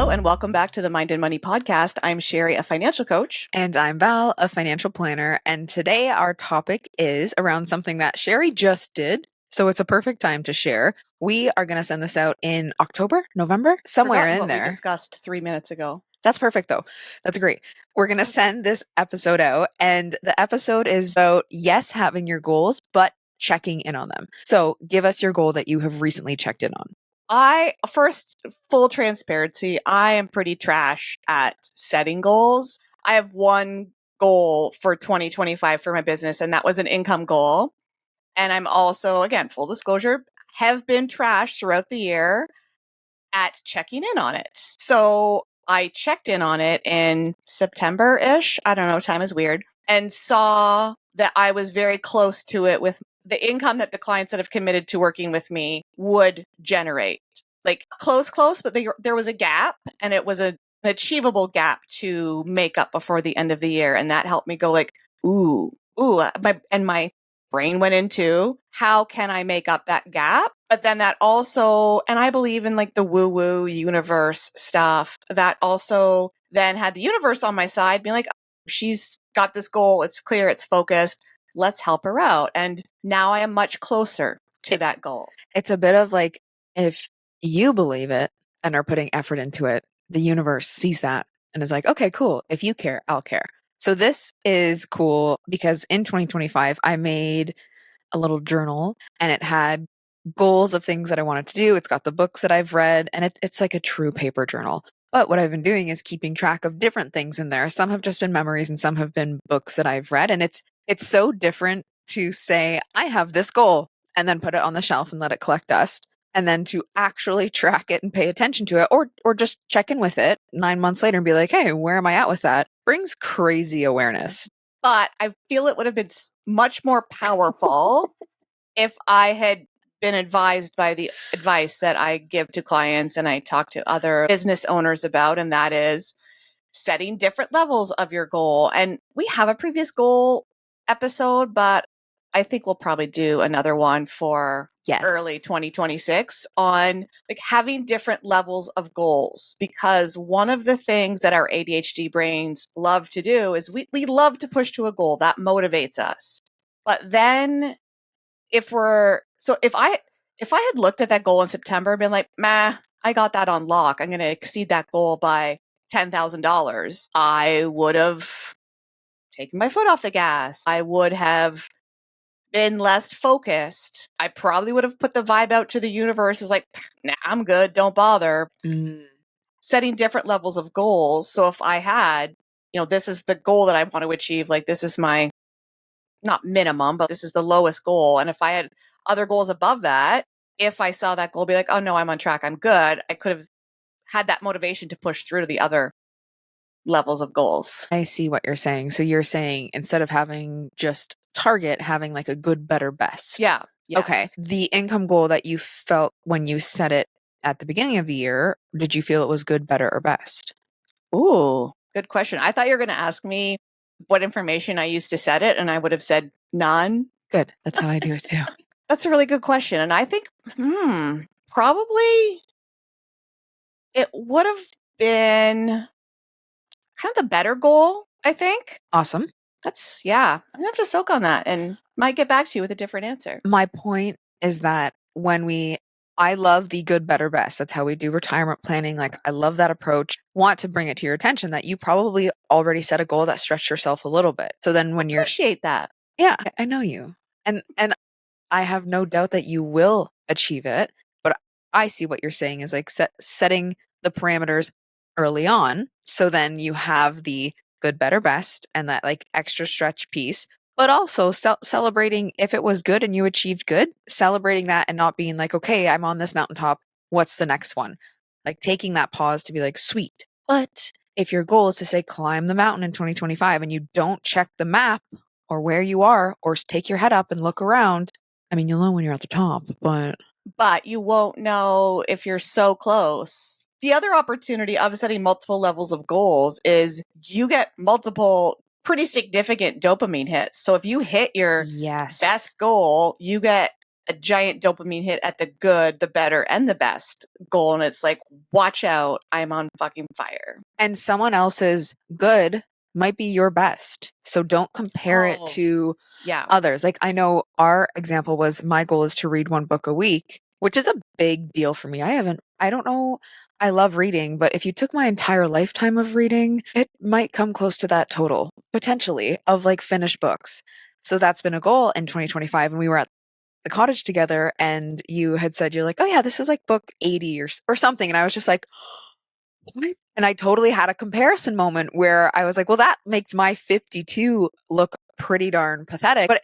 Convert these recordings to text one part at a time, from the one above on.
Hello, and welcome back to the Mind and Money podcast. I'm Sherry, a financial coach. And I'm Val, a financial planner. And today our topic is around something that Sherry just did. So it's a perfect time to share. We are going to send this out in October, November, somewhere Forgot in what there. we discussed 3 minutes ago. That's perfect, though. That's great. We're going to send this episode out. And the episode is about, yes, having your goals, but checking in on them. So give us your goal that you have recently checked in on. Full transparency, I am pretty trash at setting goals. I have one goal for 2025 for my business, and that was an income goal. And I'm also, again, full disclosure, have been trash throughout the year at checking in on it. So I checked in on it in September-ish. I don't know, time is weird. And saw that I was very close to it with the income that the clients that have committed to working with me would generate. Like close, but there was a gap, and it was an achievable gap to make up before the end of the year. And that helped me go like, my brain went into how can I make up that gap? But then that also, and I believe in like the woo-woo universe stuff, that also then had the universe on my side being like, she's got this goal. It's clear. It's focused. Let's help her out. And now I am much closer to that goal. It's a bit of like, if you believe it and are putting effort into it, the universe sees that and is like, okay, cool. If you care, I'll care. So this is cool because in 2025, I made a little journal and it had goals of things that I wanted to do. It's got the books that I've read, and it's like a true paper journal. But what I've been doing is keeping track of different things in there. Some have just been memories and some have been books that I've read. And it's so different to say, I have this goal and then put it on the shelf and let it collect dust. And then to actually track it and pay attention to it, or just check in with it 9 months later and be like, hey, where am I at with that? Brings crazy awareness. But I feel it would have been much more powerful if I had been advised by the advice that I give to clients and I talk to other business owners about, and that is setting different levels of your goal. And we have a previous goal episode, but I think we'll probably do another one for early 2026 on like having different levels of goals, because one of the things that our ADHD brains love to do is we love to push to a goal that motivates us. But then if I had looked at that goal in September and been like, I got that on lock, I'm going to exceed that goal by $10,000, I would have taken my foot off the gas. I would have been less focused. I probably would have put the vibe out to the universe as like, nah, I'm good, don't bother. Setting different levels of goals. So if I had, this is the goal that I want to achieve, like this is my, not minimum, but this is the lowest goal. And if I had other goals above that, if I saw that goal, be like, oh no, I'm on track, I'm good, I could have had that motivation to push through to the other levels of goals. I see what you're saying. So you're saying instead of having just target, having like a good, better, best. Yeah. Yes. Okay. The income goal that you felt when you set it at the beginning of the year, did you feel it was good, better, or best? Ooh, good question. I thought you were going to ask me what information I used to set it, and I would have said none. Good. That's how I do it too. That's a really good question. And I think, probably it would have been kind of the better goal, I think. Awesome. I'm going to have to soak on that and might get back to you with a different answer. My point is that I love the good, better, best. That's how we do retirement planning. Like, I love that approach. Want to bring it to your attention that you probably already set a goal that stretched yourself a little bit. So then when Appreciate that. Yeah, I know you. And I have no doubt that you will achieve it. But I see what you're saying is like setting the parameters early on. So then you have the good, better, best, and that like extra stretch piece, but also celebrating if it was good and you achieved good, celebrating that and not being like, okay, I'm on this mountaintop. What's the next one? Like taking that pause to be like, sweet. But if your goal is to say, climb the mountain in 2025 and you don't check the map or where you are, or take your head up and look around, I mean, you'll know when you're at the top, but you won't know if you're so close. The other opportunity of setting multiple levels of goals is you get multiple pretty significant dopamine hits. So if you hit your best goal, you get a giant dopamine hit at the good, the better, and the best goal. And it's like, watch out, I'm on fucking fire. And someone else's good might be your best. So don't compare it to others. Like I know our example was my goal is to read one book a week, which is a big deal for me. I don't know. I love reading, but if you took my entire lifetime of reading, it might come close to that total, potentially, of like finished books. So that's been a goal in 2025. And we were at the cottage together and you had said, you're like, oh yeah, this is like book 80 or something. And I was just like, what? And I totally had a comparison moment where I was like, well, that makes my 52 look pretty darn pathetic. But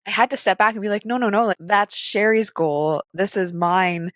I had to step back and be like, no, like that's Sherry's goal. This is mine.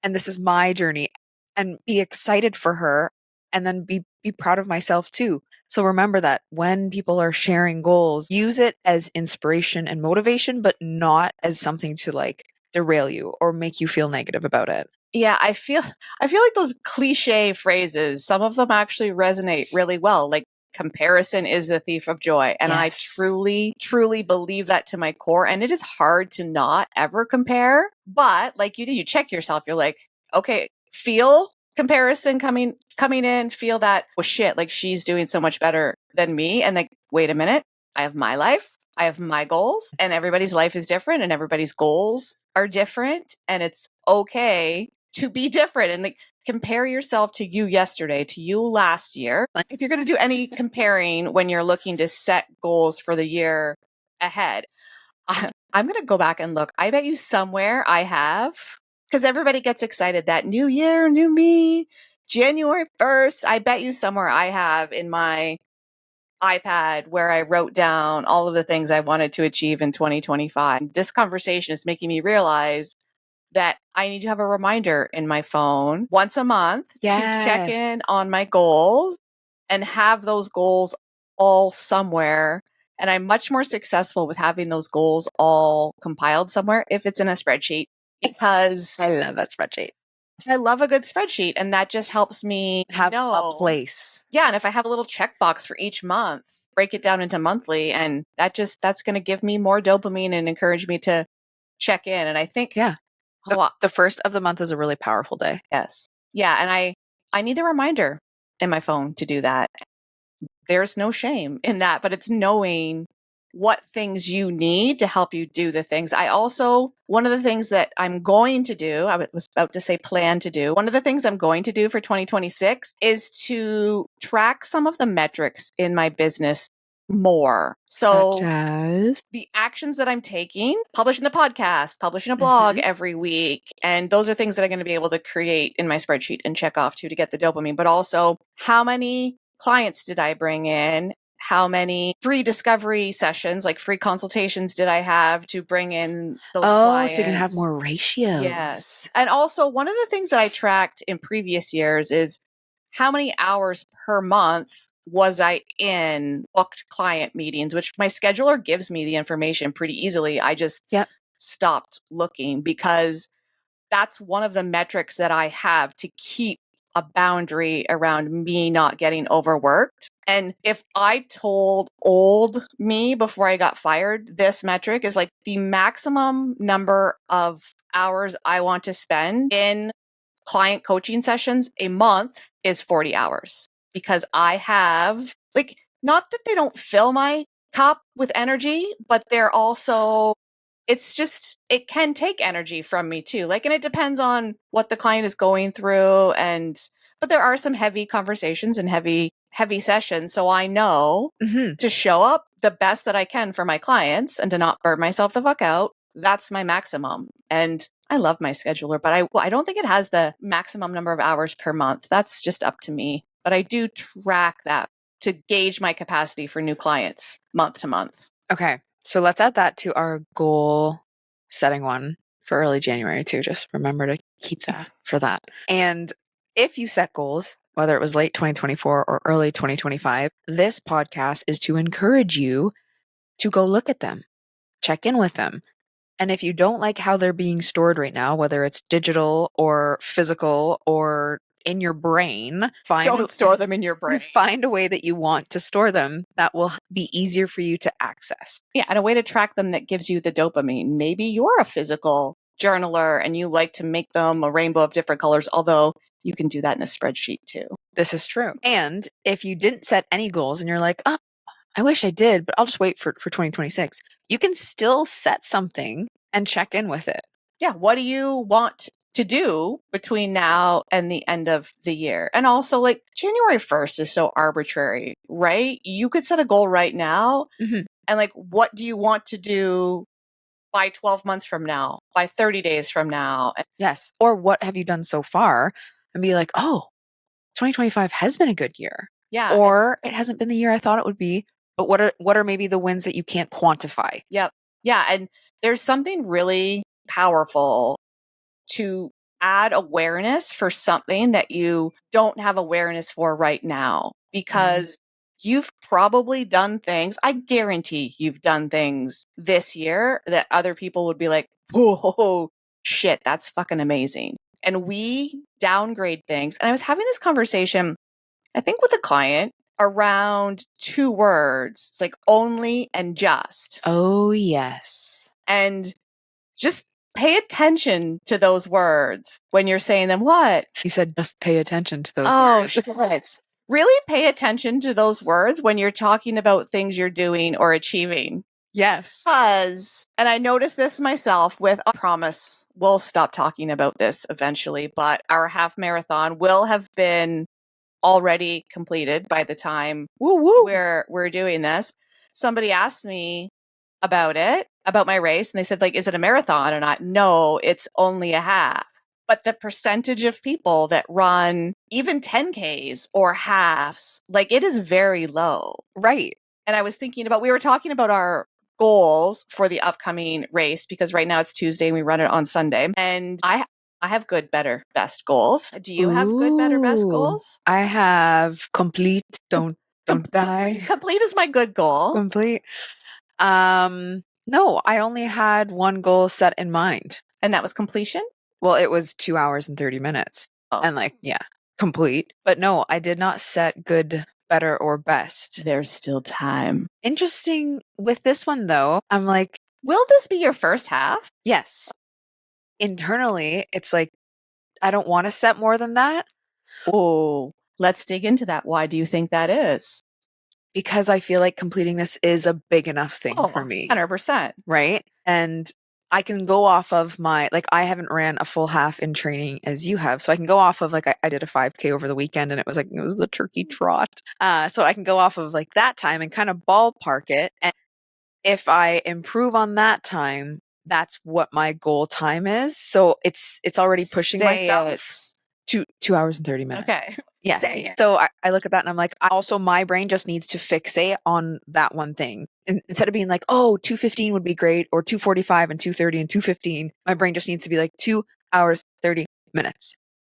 And this is my journey, and be excited for her, and then be proud of myself too. So remember that when people are sharing goals, use it as inspiration and motivation, but not as something to like derail you or make you feel negative about it. Yeah, I feel like those cliche phrases, some of them actually resonate really well. Like comparison is the thief of joy. And I truly, truly believe that to my core. And it is hard to not ever compare. But like you do, you check yourself. You're like, okay, feel comparison coming in, feel that, well, shit, like she's doing so much better than me. And like, wait a minute, I have my life. I have my goals, and everybody's life is different and everybody's goals are different. And it's okay to be different, and like compare yourself to you yesterday, to you last year. Like if you're going to do any comparing when you're looking to set goals for the year ahead, I'm going to go back and look. I bet you somewhere I have, because everybody gets excited that new year, new me, January 1st. I bet you somewhere I have in my iPad where I wrote down all of the things I wanted to achieve in 2025. This conversation is making me realize that I need to have a reminder in my phone once a month to check in on my goals and have those goals all somewhere. And I'm much more successful with having those goals all compiled somewhere if it's in a spreadsheet, because I love that spreadsheet. I love a good spreadsheet, and that just helps me have a place. Yeah. And if I have a little checkbox for each month, break it down into monthly, and that's going to give me more dopamine and encourage me to check in. And I think, the first of the month is a really powerful day. Yes. Yeah. And I need a reminder in my phone to do that. There's no shame in that, but it's knowing what things you need to help you do the things. One of the things that I'm going to do, I was about to say plan to do, one of the things I'm going to do for 2026 is to track some of the metrics in my business more. So such as the actions that I'm taking, publishing the podcast, publishing a blog every week. And those are things that I'm going to be able to create in my spreadsheet and check off to get the dopamine. But also, how many clients did I bring in? How many free discovery sessions, like free consultations, did I have to bring in those clients? So you can have more ratios. Yes. And also, one of the things that I tracked in previous years is how many hours per month was I in booked client meetings, which my scheduler gives me the information pretty easily. I just stopped looking, because that's one of the metrics that I have to keep a boundary around me not getting overworked. And if I told old me before I got fired, this metric is like the maximum number of hours I want to spend in client coaching sessions a month is 40 hours, because I have, like, not that they don't fill my cup with energy, but they're also, it's just, it can take energy from me too. Like, and it depends on what the client is going through. But there are some heavy conversations and heavy sessions. So I know to show up the best that I can for my clients and to not burn myself the fuck out. That's my maximum. And I love my scheduler, but I don't think it has the maximum number of hours per month. That's just up to me. But I do track that to gauge my capacity for new clients month to month. Okay. So let's add that to our goal setting one for early January too. Just remember to keep that for that. And if you set goals, whether it was late 2024 or early 2025, this podcast is to encourage you to go look at them, check in with them. And if you don't like how they're being stored right now, whether it's digital or physical or in your brain. Don't store them in your brain. Find a way that you want to store them that will be easier for you to access. Yeah, and a way to track them that gives you the dopamine. Maybe you're a physical journaler and you like to make them a rainbow of different colors, although you can do that in a spreadsheet too. This is true. And if you didn't set any goals and you're like, oh, I wish I did, but I'll just wait for 2026, you can still set something and check in with it. Yeah, what do you want to do between now and the end of the year? And also, like, January 1st is so arbitrary, right? You could set a goal right now and, like, what do you want to do by 12 months from now, by 30 days from now? Yes. Or what have you done so far? And be like, oh, 2025 has been a good year. Yeah. Or it hasn't been the year I thought it would be. But what are maybe the wins that you can't quantify? Yep. Yeah. And there's something really powerful to add awareness for something that you don't have awareness for right now, because you've probably done things. I guarantee you've done things this year that other people would be like, whoa, shit, that's fucking amazing. And we downgrade things. And I was having this conversation, I think with a client, around 2 words. It's like only and just. Oh, yes. And just pay attention to those words when you're saying them. What? You said just pay attention to those words. Oh, shit. Really pay attention to those words when you're talking about things you're doing or achieving. Yes. Because, and I noticed this myself with, I promise we'll stop talking about this eventually, but our half marathon will have been already completed by the time we're doing this. Somebody asked me about it, about my race, and they said, like, is it a marathon? And no, it's only a half. But the percentage of people that run even 10Ks or halves, like, it is very low. Right. And I was thinking about, we were talking about our goals for the upcoming race, because right now it's Tuesday and we run it on Sunday. And I have good, better, best goals. Do you have good, better, best goals? I have complete, don't die. Complete is my good goal. Complete. No, I only had one goal set in mind. And that was completion? Well, it was 2 hours and 30 minutes. Oh. And like, yeah, complete. But no, I did not set good, better, or best. There's still time. Interesting with this one though. I'm like, will this be your first half? Yes. Internally, it's like, I don't want to set more than that. Oh, let's dig into that. Why do you think that is? Because I feel like completing this is a big enough thing for me. 100%. Right? And I can go off of my, like, I haven't ran a full half in training as you have. So I can go off of, like, I did a 5K over the weekend and it was the turkey trot. So I can go off of like that time and kind of ballpark it. And if I improve on that time, that's what my goal time is. So it's already pushing myself to 2 hours and 30 minutes. Okay. Yeah. So I look at that and I'm like, also my brain just needs to fixate on that one thing. And instead of being like, oh, 2:15 would be great, or 2:45 and 2:30 and 2:15, my brain just needs to be like 2 hours, 30 minutes.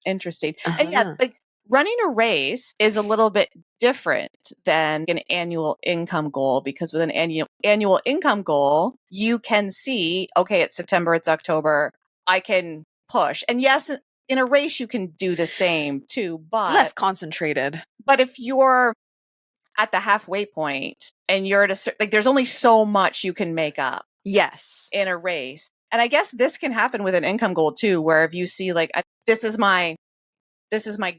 Interesting. And yeah, like, running a race is a little bit different than an annual income goal, because with an annual income goal, you can see, okay, it's September, it's October, I can push. And yes, in a race, you can do the same too, but less concentrated. But if you're at the halfway point and you're at like, there's only so much you can make up. Yes. In a race. And I guess this can happen with an income goal too, where if you see, like, this is my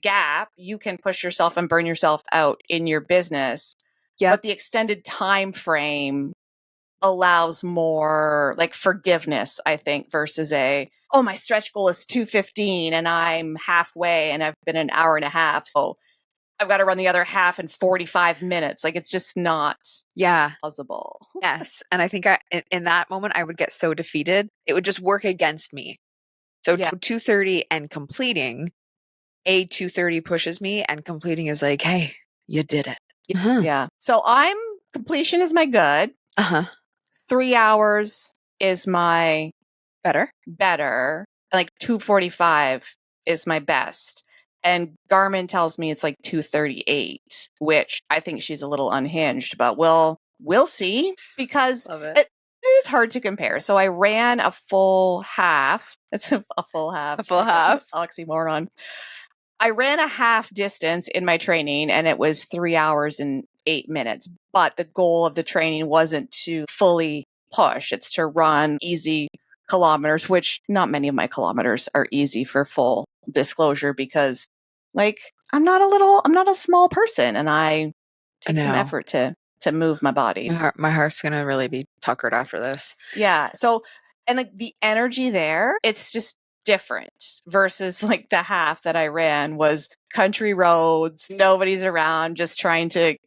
gap, you can push yourself and burn yourself out in your business. Yeah. But the extended time frame allows more, like, forgiveness, I think, versus my stretch goal is 2:15 and I'm halfway and I've been an hour and a half, so I've got to run the other half in 45 minutes. Like, it's just not plausible. Yes. And I think in that moment, I would get so defeated. It would just work against me. So 2:30 and completing, 2:30 pushes me and completing is like, hey, you did it. Yeah. So completion is my good. 3 hours is my better. Like 2:45 is my best. And Garmin tells me it's like 2:38, which I think she's a little unhinged, but we'll see, because it is hard to compare. So I ran a full half. It's a full half. A full half. Oxymoron. I ran a half distance in my training and it was 3 hours and 8 minutes. But the goal of the training wasn't to fully push. It's to run easy kilometers, which not many of my kilometers are easy for full disclosure because like I'm not a small person and I take some effort to move my body. My heart's going to really be tuckered after this. Yeah. So, and like the energy there, it's just different versus like the half that I ran was country roads, nobody's around, just trying to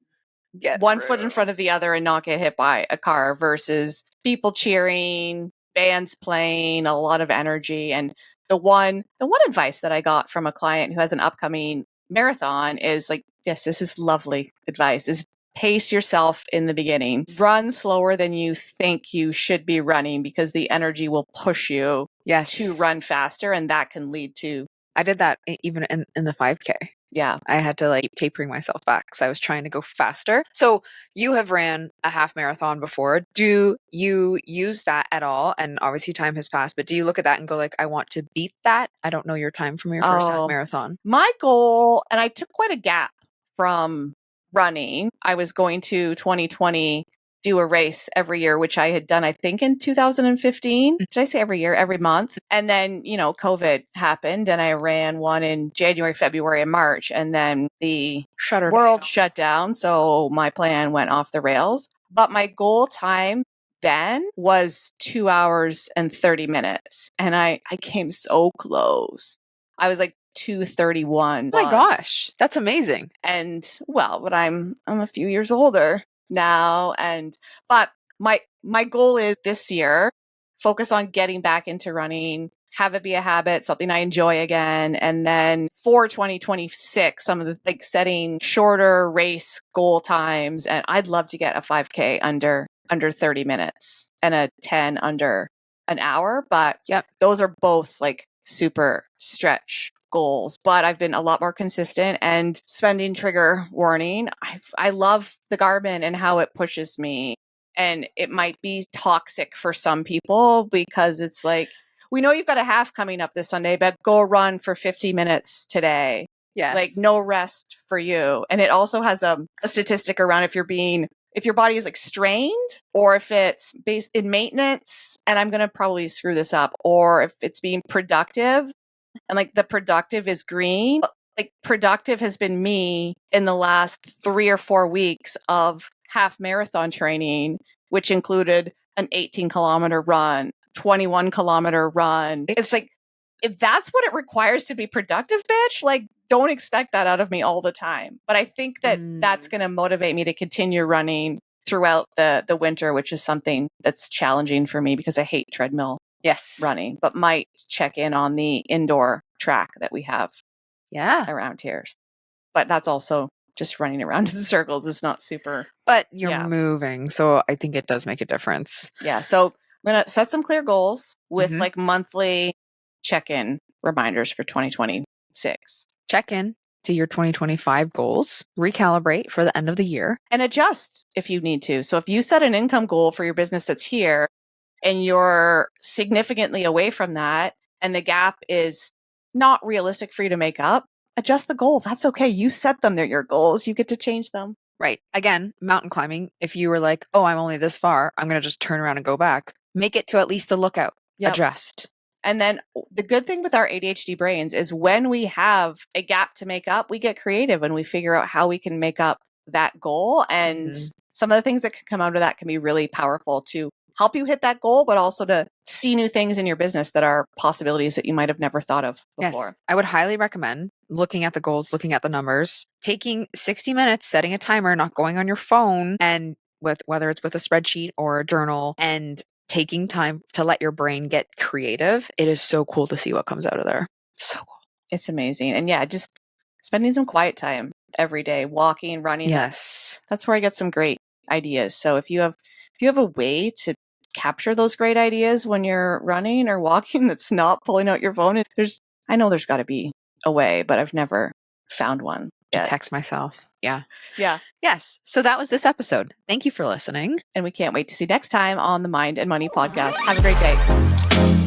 Get one through. foot in front of the other and not get hit by a car versus people cheering, bands playing, a lot of energy. And the one advice that I got from a client who has an upcoming marathon is like, yes, this is lovely advice, is pace yourself in the beginning. Run slower than you think you should be running because the energy will push you to run faster and that can lead to. I did that even in the 5K. Yeah. I had to like tapering myself back because I was trying to go faster. So you have ran a half marathon before. Do you use that at all? And obviously time has passed, but do you look at that and go like, I want to beat that? I don't know your time from your first half marathon. My goal, and I took quite a gap from running. I was going to 2020 do a race every year, which I had done, I think, in 2015. Did I say every year, every month? And then, COVID happened and I ran one in January, February, and March. And then the world shut down. So my plan went off the rails. But my goal time then was 2 hours and 30 minutes. And I came so close. I was like 2:31. Oh my gosh, that's amazing. And well, but I'm a few years older now, but my goal is this year focus on getting back into running, have it be a habit, something I enjoy again, and then for 2026, some of the like setting shorter race goal times, and I'd love to get a 5K under 30 minutes and a 10 under an hour, but those are both like super stretch goals, but I've been a lot more consistent and spending trigger warning. I love the Garmin and how it pushes me, and it might be toxic for some people because it's like, we know you've got a half coming up this Sunday, but go run for 50 minutes today. Yes. Like no rest for you. And it also has a statistic around if your body is like strained or if it's based in maintenance, and I'm going to probably screw this up, or if it's being productive. And like the productive is green. Like productive has been me in the last 3 or 4 weeks of half marathon training, which included an 18-kilometer run, 21-kilometer run. It's like, if that's what it requires to be productive, bitch, like don't expect that out of me all the time. But I think that that's going to motivate me to continue running throughout the winter, which is something that's challenging for me because I hate treadmill running, but might check in on the indoor track that we have around here. But that's also just running around in circles. It's not super. But you're moving. So I think it does make a difference. Yeah. So I'm going to set some clear goals with like monthly check-in reminders for 2026. Check in to your 2025 goals, recalibrate for the end of the year, and adjust if you need to. So if you set an income goal for your business that's here, and you're significantly away from that, and the gap is not realistic for you to make up, adjust the goal. That's okay. You set them. They're your goals. You get to change them. Right. Again, mountain climbing, if you were like, oh, I'm only this far, I'm going to just turn around and go back. Make it to at least the lookout. Adjust. And then the good thing with our ADHD brains is when we have a gap to make up, we get creative and we figure out how we can make up that goal. And some of the things that can come out of that can be really powerful to help you hit that goal, but also to see new things in your business that are possibilities that you might have never thought of before. Yes, I would highly recommend looking at the goals, looking at the numbers, taking 60 minutes, setting a timer, not going on your phone, and whether it's with a spreadsheet or a journal, and taking time to let your brain get creative. It is so cool to see what comes out of there. So cool. It's amazing. And yeah, just spending some quiet time every day, walking, running. Yes. That's where I get some great ideas. So if you have a way to capture those great ideas when you're running or walking that's not pulling out your phone, I know there's got to be a way, but I've never found one yet. Text myself. Yeah. Yes. So that was this episode. Thank you for listening. And we can't wait to see you next time on the Mind and Money podcast. Have a great day.